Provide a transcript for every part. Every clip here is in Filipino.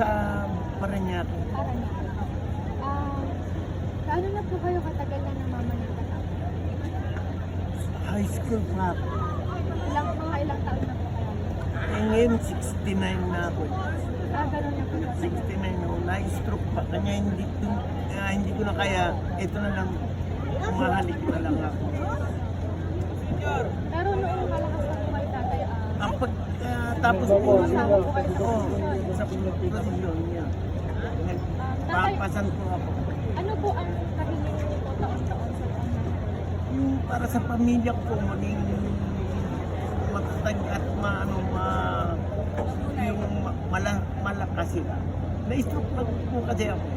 Nasa Parañaque. Parañaque. Gaano na po kayo katagal na namamanatag? High school pa ako. Ilang taon na po kayo? Ngayon 69 na ako. Ganun na po. 69 ako. Na-stroke pa. Kanya hindi ko na kaya. Ito na lang. Umahalik na lang ako. Pero noong malakas na po kayo tatay, Ang tapos po, kasama po kayo sa oo, posisyon. sa posisyon niya. Papasan po ako. Ano po ang kahilingan niyo po taon-taon sa pamilya? Yung para sa pamilya ko, maging matatag at yung malakas sila. Na-stroke pa po kasi ako.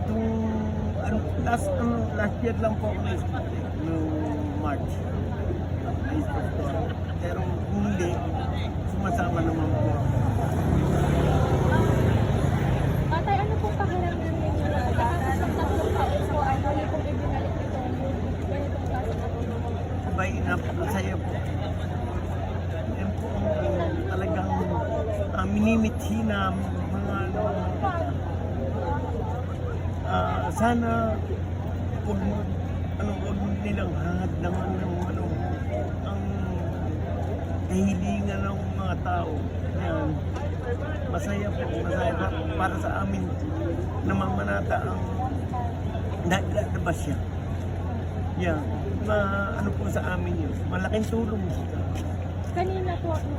Itong last year lang po ako na-stroke noong March. Na-stroke po ako. Pero kung hindi, sumasama naman po ako. Tatay, ano pong pakiramdam ninyo na sa tatlong taon po ay huli pong ibinalik itong ganitong klase na po? Sabay na po, masaya po. Yan po ang talagang minimithi na mga sana wag nilang hangad naman ng ang kahilingan ng mga tao. Yan. Masaya po para sa amin namamanata ang naglabas siya. Yan. Po sa amin yun. Malaking tulong siya. Kanina po ako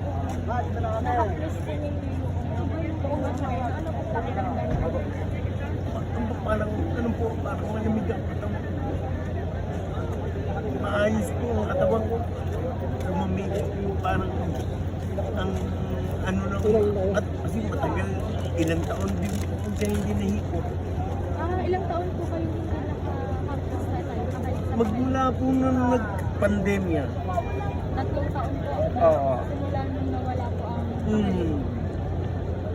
naka-press ko ninyo yung buong ngayon. Ano po pakiramdam niyo? Parang malamig ang katawan. Maayos po ang katawan ko. Lumamig po parang ang at kasi matagal, ilang taon din po kung siya hindi nahikot. Ilang taon po kayo hindi naka-press na tayo? Magmula po nung nag-pandemya. 3 taon po. Oo. Simula nung nawala po ang...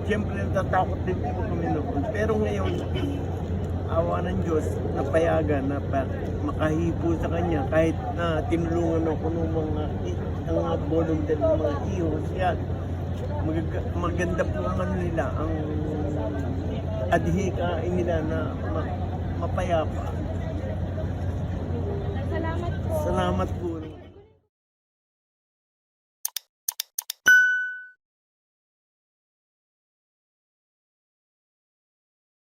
Siyempre, natatakot din po kami noon. Pero ngayon, awa ng Diyos, napayagan na makahipo sa kanya kahit na tinulungan ako ng mga volunteer ng mga ihos. Yan. Maganda po ang nila, ang adhikain nila na mapayapa. Salamat po. Salamat po.